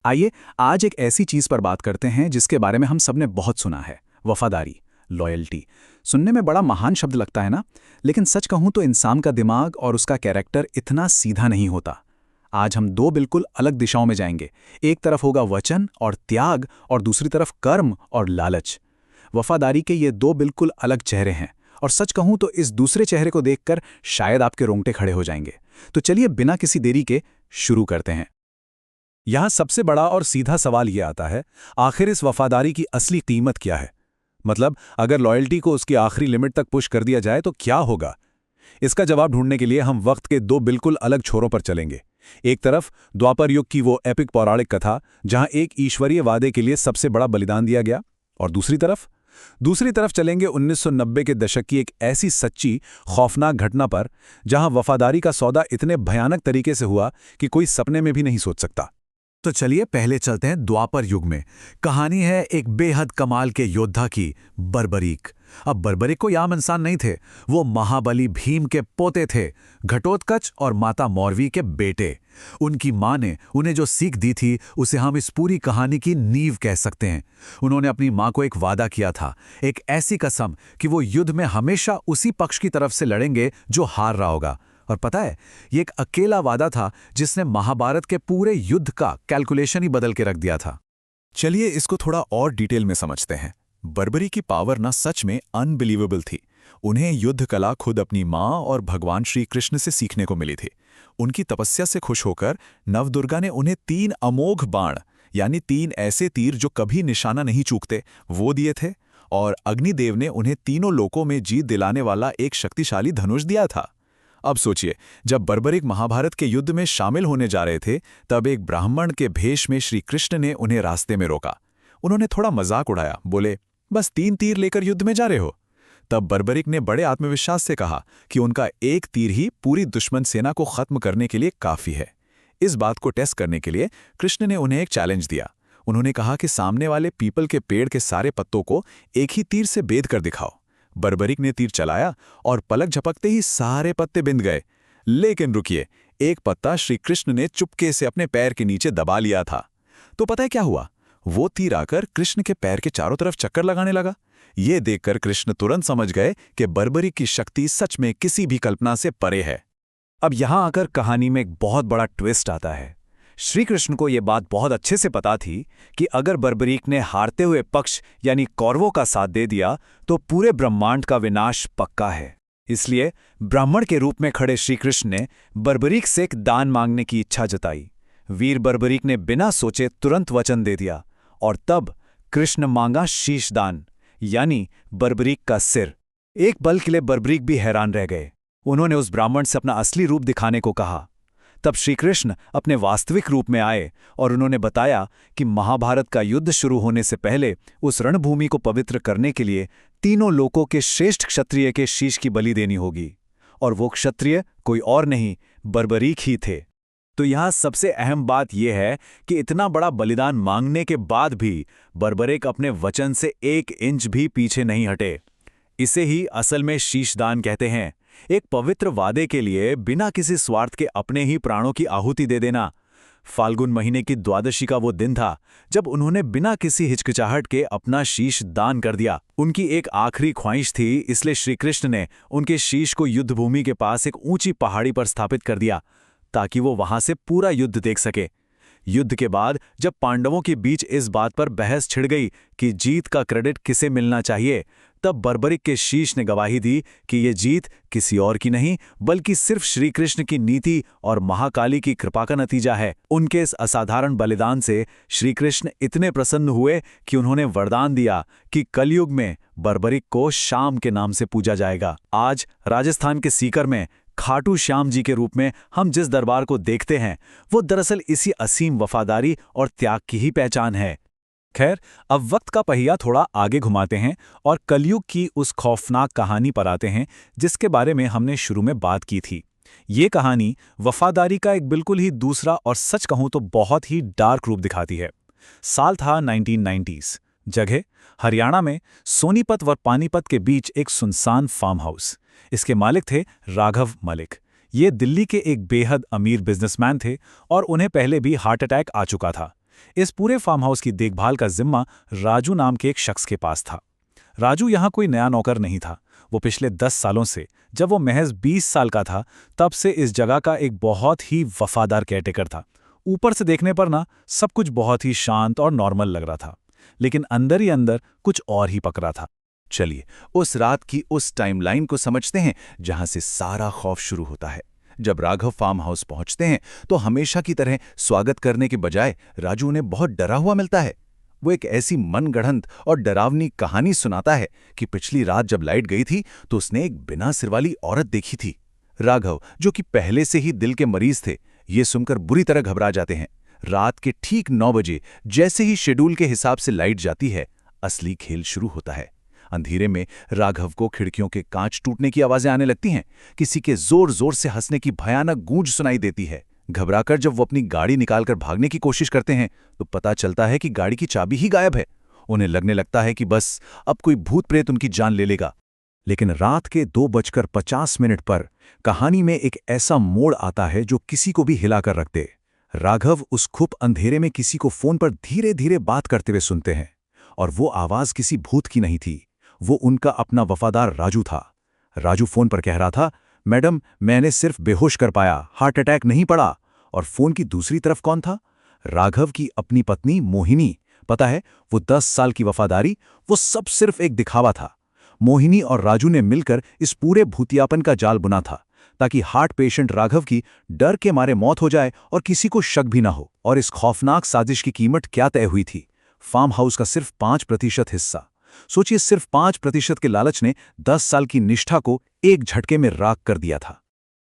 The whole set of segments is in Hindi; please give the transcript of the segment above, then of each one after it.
आइए आज एक ऐसी चीज पर बात करते हैं जिसके बारे में हम सबने बहुत सुना है। वफादारी, लॉयल्टी। सुनने में बड़ा महान शब्द लगता है ना, लेकिन सच कहूं तो इंसान का दिमाग और उसका कैरेक्टर इतना सीधा नहीं होता। आज हम दो बिल्कुल अलग दिशाओं में जाएंगे। एक तरफ होगा वचन और त्याग और दूसरी तरफ कर्म और लालच। वफादारी के ये दो बिल्कुल अलग चेहरे हैं, और सच कहूं तो इस दूसरे चेहरे को देखकर शायद आपके रोंगटे खड़े हो जाएंगे। तो चलिए बिना किसी देरी के शुरू करते हैं। यहां सबसे बड़ा और सीधा सवाल यह आता है, आखिर इस वफादारी की असली कीमत क्या है? मतलब अगर लॉयल्टी को उसकी आखिरी लिमिट तक पुश कर दिया जाए तो क्या होगा? इसका जवाब ढूंढने के लिए हम वक्त के दो बिल्कुल अलग छोरों पर चलेंगे। एक तरफ द्वापर युग की वो एपिक पौराणिक कथा जहां एक ईश्वरीय वादे के लिए सबसे बड़ा बलिदान दिया गया, और दूसरी तरफ चलेंगे 1990 के दशक की एक ऐसी सच्ची खौफनाक घटना पर जहां वफादारी का सौदा इतने भयानक तरीके से हुआ कि कोई सपने में भी नहीं सोच सकता। तो चलिए पहले चलते हैं द्वापर युग में। कहानी है एक बेहद कमाल के योद्धा की, बर्बरीक। अब बर्बरीक कोई आम इंसान नहीं थे, वो महाबली भीम के पोते थे, घटोत्कच और माता मौरवी के बेटे। उनकी मां ने उन्हें जो सीख दी थी उसे हम इस पूरी कहानी की नींव कह सकते हैं। उन्होंने अपनी मां को एक वादा किया था, एक ऐसी कसम कि वो युद्ध में हमेशा उसी पक्ष की तरफ से लड़ेंगे जो हार रहा होगा। और पता है, ये एक अकेला वादा था जिसने महाभारत के पूरे युद्ध का कैलकुलेशन ही बदल के रख दिया था। चलिए इसको थोड़ा और डिटेल में समझते हैं। बर्बरी की पावर ना सच में अनबिलीवेबल थी। उन्हें युद्ध कला खुद अपनी माँ और भगवान श्री कृष्ण से सीखने को मिली थी। उनकी तपस्या से खुश होकर नवदुर्गा ने उन्हें 3 अमोघ बाण, यानी 3 ऐसे तीर जो कभी निशाना नहीं चूकते, वो दिए थे। और अग्निदेव ने उन्हें तीनों लोकों में जीत दिलाने वाला एक शक्तिशाली धनुष दिया था। अब सोचिए, जब बर्बरिक महाभारत के युद्ध में शामिल होने जा रहे थे, तब एक ब्राह्मण के भेष में श्री कृष्ण ने उन्हें रास्ते में रोका। उन्होंने थोड़ा मजाक उड़ाया, बोले, बस 3 तीर लेकर युद्ध में जा रहे हो? तब बर्बरिक ने बड़े आत्मविश्वास से कहा कि उनका एक तीर ही पूरी दुश्मन सेना को खत्म करने के लिए काफी है। इस बात को टेस्ट करने के लिए कृष्ण ने उन्हें एक चैलेंज दिया। उन्होंने कहा कि सामने वाले पीपल के पेड़ के सारे पत्तों को एक ही तीर से बेध कर दिखाओ। बर्बरिक ने तीर चलाया और पलक झपकते ही सारे पत्ते बिंद गए। लेकिन रुकिए, एक पत्ता श्री कृष्ण ने चुपके से अपने पैर के नीचे दबा लिया था। तो पता है क्या हुआ? वो तीर आकर कृष्ण के पैर के चारों तरफ चक्कर लगाने लगा। ये देखकर कृष्ण तुरंत समझ गए कि बर्बरिक की शक्ति सच में किसी भी कल्पना से परे है। अब यहां आकर कहानी में एक बहुत बड़ा ट्विस्ट आता है। श्री कृष्ण को यह बात बहुत अच्छे से पता थी कि अगर बर्बरीक ने हारते हुए पक्ष यानी कौरवों का साथ दे दिया तो पूरे ब्रह्मांड का विनाश पक्का है। इसलिए ब्राह्मण के रूप में खड़े श्री कृष्ण ने बर्बरीक से एक दान मांगने की इच्छा जताई। वीर बर्बरीक ने बिना सोचे तुरंत वचन दे दिया, और तब कृष्ण मांगा शीश दान, यानी बर्बरीक का सिर। एक पल के लिए बर्बरीक भी हैरान रह गए। उन्होंने उस ब्राह्मण से अपना असली रूप दिखाने को कहा। तब श्री कृष्ण अपने वास्तविक रूप में आए और उन्होंने बताया कि महाभारत का युद्ध शुरू होने से पहले उस रणभूमि को पवित्र करने के लिए तीनों लोकों के श्रेष्ठ क्षत्रिय के शीश की बलि देनी होगी, और वो क्षत्रिय कोई और नहीं, बर्बरीक ही थे। तो यहाँ सबसे अहम बात यह है कि इतना बड़ा बलिदान मांगने के बाद भी बर्बरीक अपने वचन से 1 इंच भी पीछे नहीं हटे। इसे ही असल में शीशदान कहते हैं। एक पवित्र वादे के लिए बिना किसी स्वार्थ के अपने ही प्राणों की आहुति दे देना। फाल्गुन महीने की द्वादशी का वो दिन था जब उन्होंने बिना किसी हिचकिचाहट के अपना शीश दान कर दिया। उनकी एक आखिरी ख्वाहिश थी, इसलिए श्री कृष्ण ने उनके शीश को युद्धभूमि के पास एक ऊंची पहाड़ी पर स्थापित कर दिया ताकि वो वहां से पूरा युद्ध देख सके। युद्ध के बाद जब पांडवों के बीच इस बात पर बहस छिड़ गई कि जीत का क्रेडिट किसे मिलना चाहिए, तब बर्बरीक के शीश ने गवाही दी कि ये जीत किसी और की नहीं बल्कि सिर्फ श्री कृष्ण की नीति और महाकाली की कृपा का नतीजा है। उनके इस असाधारण बलिदान से श्री कृष्ण इतने प्रसन्न हुए कि उन्होंने वरदान दिया कि कलयुग में बर्बरीक को श्याम के नाम से पूजा जाएगा। आज राजस्थान के सीकर में खाटू श्याम जी के रूप में हम जिस दरबार को देखते हैं, वो दरअसल इसी असीम वफादारी और त्याग की ही पहचान है। खैर, अब वक्त का पहिया थोड़ा आगे घुमाते हैं और कलयुग की उस खौफनाक कहानी पर आते हैं जिसके बारे में हमने शुरू में बात की थी। ये कहानी वफादारी का एक बिल्कुल ही दूसरा और सच कहूं तो बहुत ही डार्क रूप दिखाती है। साल था 1990s। जगह हरियाणा में सोनीपत व पानीपत के बीच एक सुनसान फार्म हाउस। इसके मालिक थे राघव मलिक। ये दिल्ली के एक बेहद अमीर बिजनेसमैन थे और उन्हें पहले भी हार्ट अटैक आ चुका था। इस पूरे फार्म हाउस की देखभाल का जिम्मा राजू नाम के एक शख्स के पास था। राजू यहाँ कोई नया नौकर नहीं था। वो पिछले 10 सालों से, जब वो महज 20 साल का था, तब से इस जगह का एक बहुत ही वफादार केयरटेकर था। ऊपर से देखने पर ना सब कुछ बहुत ही शांत और नॉर्मल लग रहा था, लेकिन अंदर ही अंदर कुछ और ही पक रहा था। चलिए उस रात की उस टाइमलाइन को समझते हैं जहां से सारा खौफ शुरू होता है। जब राघव फार्म हाउस पहुंचते हैं तो हमेशा की तरह स्वागत करने के बजाय राजू उन्हें बहुत डरा हुआ मिलता है। वो एक ऐसी मनगढ़ंत और डरावनी कहानी सुनाता है कि पिछली रात जब लाइट गई थी तो उसने एक बिना सिर वाली औरत देखी थी। राघव, जो कि पहले से ही दिल के मरीज थे, ये सुनकर बुरी तरह घबरा जाते हैं। रात के ठीक 9 बजे जैसे ही शेड्यूल के हिसाब से लाइट जाती है, असली खेल शुरू होता है। अंधेरे में राघव को खिड़कियों के कांच टूटने की आवाजें आने लगती हैं। किसी के जोर जोर से हंसने की भयानक गूंज सुनाई देती है। घबराकर जब वो अपनी गाड़ी निकालकर भागने की कोशिश करते हैं तो पता चलता है कि गाड़ी की चाबी ही गायब है। उन्हें लगने लगता है कि बस अब कोई भूत प्रेत उनकी जान ले लेगा। लेकिन रात के 2:50 पर कहानी में एक ऐसा मोड़ आता है जो किसी को भी हिलाकर रख दे। राघव उस खुप अंधेरे में किसी को फोन पर धीरे धीरे बात करते हुए सुनते हैं, और वो आवाज किसी भूत की नहीं थी। वो उनका अपना वफादार राजू था। राजू फोन पर कह रहा था, मैडम, मैंने सिर्फ बेहोश कर पाया, हार्ट अटैक नहीं पड़ा। और फोन की दूसरी तरफ कौन था? राघव की अपनी पत्नी मोहिनी। पता है, वो 10 साल की वफादारी, वो सब सिर्फ एक दिखावा था। मोहिनी और राजू ने मिलकर इस पूरे भूतियापन का जाल बुना था ताकि हार्ट पेशेंट राघव की डर के मारे मौत हो जाए और किसी को शक भी ना हो। और इस खौफनाक साजिश की कीमत क्या तय हुई थी? फार्म हाउस का सिर्फ 5% हिस्सा। सोचिए, सिर्फ 5% के लालच ने 10 साल की निष्ठा को एक झटके में राख कर दिया था।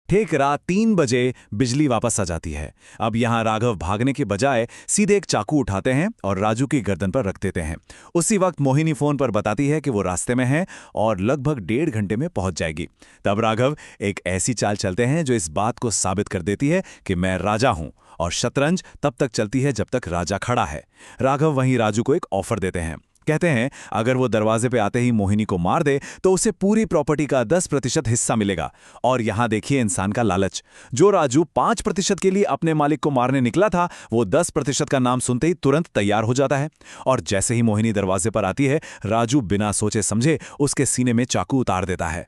ठीक रात 3 बजे बिजली वापस आ जाती है। अब यहाँ राघव भागने के बजाय सीधे एक चाकू उठाते हैं और राजू की गर्दन पर रख देते हैं। उसी वक्त मोहिनी फोन पर बताती है कि वो रास्ते में है और लगभग 1.5 घंटे में पहुंच जाएगी। तब राघव एक ऐसी चाल चलते हैं जो इस बात को साबित कर देती है कि मैं राजा हूं, और शतरंज तब तक चलती है जब तक राजा खड़ा है। राघव वहीं राजू को एक ऑफर देते हैं। कहते हैं अगर वो दरवाजे पे आते ही मोहिनी को मार दे तो उसे पूरी प्रॉपर्टी का 10% हिस्सा मिलेगा। और यहां देखिए इंसान का लालच। जो राजू 5% के लिए अपने मालिक को मारने निकला था, वो 10% का नाम सुनते ही तुरंत तैयार हो जाता है। और जैसे ही मोहिनी दरवाजे पर आती है, राजू बिना सोचे समझे उसके सीने में चाकू उतार देता है।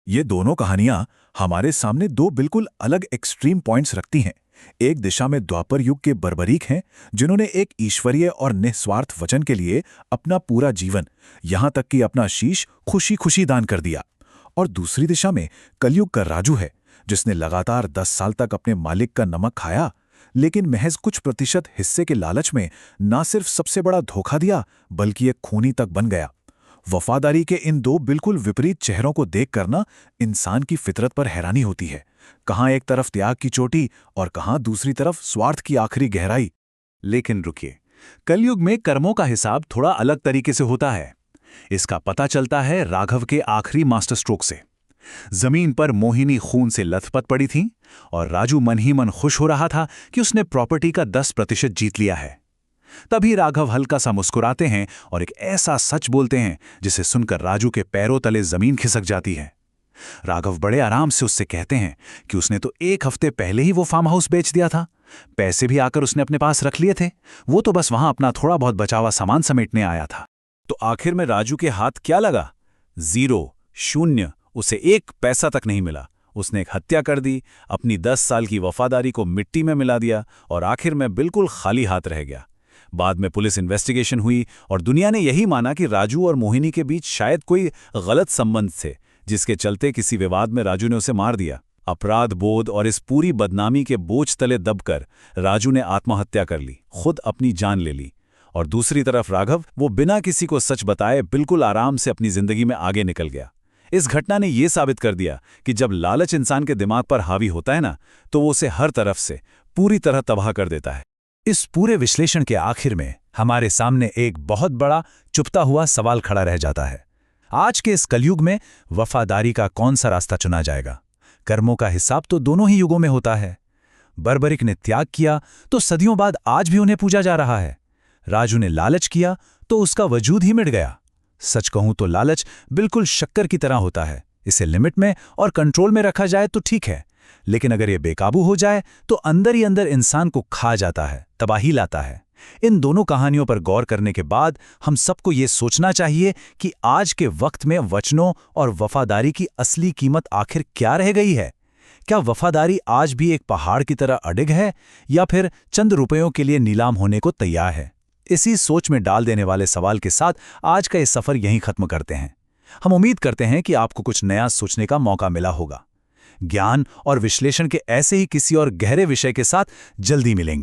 ये दोनों कहानियां हमारे सामने 2 बिल्कुल अलग एक्सट्रीम पॉइंट्स रखती हैं। एक दिशा में द्वापर युग के बर्बरीक हैं, जिन्होंने एक ईश्वरीय और निस्वार्थ वचन के लिए अपना पूरा जीवन, यहां तक कि अपना शीश खुशी खुशी दान कर दिया। और दूसरी दिशा में कलयुग का राजू है, जिसने लगातार 10 साल तक अपने मालिक का नमक खाया, लेकिन महज कुछ प्रतिशत हिस्से के लालच में न सिर्फ सबसे बड़ा धोखा दिया, बल्कि एक खूनी तक बन गया। वफादारी के इन 2 बिल्कुल विपरीत चेहरों को देखकर ना इंसान की फितरत पर हैरानी होती है। कहां एक तरफ त्याग की चोटी और कहां दूसरी तरफ स्वार्थ की आखिरी गहराई। लेकिन रुकिए, कलयुग में कर्मों का हिसाब थोड़ा अलग तरीके से होता है। इसका पता चलता है राघव के आखिरी मास्टर स्ट्रोक से। जमीन पर मोहिनी खून से लथपथ पड़ी थी और राजू मन ही मन खुश हो रहा था कि उसने प्रॉपर्टी का 10% जीत लिया है। तभी राघव हल्का सा मुस्कुराते हैं और एक ऐसा सच बोलते हैं जिसे सुनकर राजू के पैरों तले जमीन खिसक जाती है। राघव बड़े आराम से उससे कहते हैं कि उसने तो 1 हफ्ते पहले ही वो फार्म हाउस बेच दिया था। पैसे भी आकर उसने अपने पास रख लिए थे। वो तो बस वहां अपना थोड़ा बहुत बचा हुआ सामान समेटने आया था। तो आखिर में राजू के हाथ क्या लगा? 0, 0। उसे 1 पैसा तक नहीं मिला। उसने एक हत्या कर दी, अपनी 10 साल की वफादारी को मिट्टी में मिला दिया और आखिर में बिल्कुल खाली हाथ रह गया। बाद में पुलिस इन्वेस्टिगेशन हुई और दुनिया ने यही माना कि राजू और मोहिनी के बीच शायद कोई गलत संबंध थे, जिसके चलते किसी विवाद में राजू ने उसे मार दिया। अपराध बोध और इस पूरी बदनामी के बोझ तले दबकर राजू ने आत्महत्या कर ली, खुद अपनी जान ले ली। और दूसरी तरफ राघव, वो बिना किसी को सच बताए बिल्कुल आराम से अपनी जिंदगी में आगे निकल गया। इस घटना ने यह साबित कर दिया कि जब लालच इंसान के दिमाग पर हावी होता है ना, तो वो उसे हर तरफ से पूरी तरह तबाह कर देता है। इस पूरे विश्लेषण के आखिर में हमारे सामने एक बहुत बड़ा चुपता हुआ सवाल खड़ा रह जाता है। आज के इस कलयुग में वफादारी का कौन सा रास्ता चुना जाएगा? कर्मों का हिसाब तो दोनों ही युगों में होता है। बर्बरिक ने त्याग किया तो सदियों बाद आज भी उन्हें पूजा जा रहा है। राजू ने लालच किया तो उसका वजूद ही मिट गया। सच कहूं तो लालच बिल्कुल शक्कर की तरह होता है। इसे लिमिट में और कंट्रोल में रखा जाए तो ठीक है, लेकिन अगर ये बेकाबू हो जाए तो अंदर ही अंदर इंसान को खा जाता है, तबाही लाता है। इन दोनों कहानियों पर गौर करने के बाद हम सबको ये सोचना चाहिए कि आज के वक्त में वचनों और वफादारी की असली कीमत आखिर क्या रह गई है। क्या वफादारी आज भी एक पहाड़ की तरह अडिग है या फिर चंद रुपयों के लिए नीलाम होने को तैयार है? इसी सोच में डाल देने वाले सवाल के साथ आज का ये सफर यहीं खत्म करते हैं। हम उम्मीद करते हैं कि आपको कुछ नया सोचने का मौका मिला होगा। ज्ञान और विश्लेषण के ऐसे ही किसी और गहरे विषय के साथ जल्दी मिलेंगे।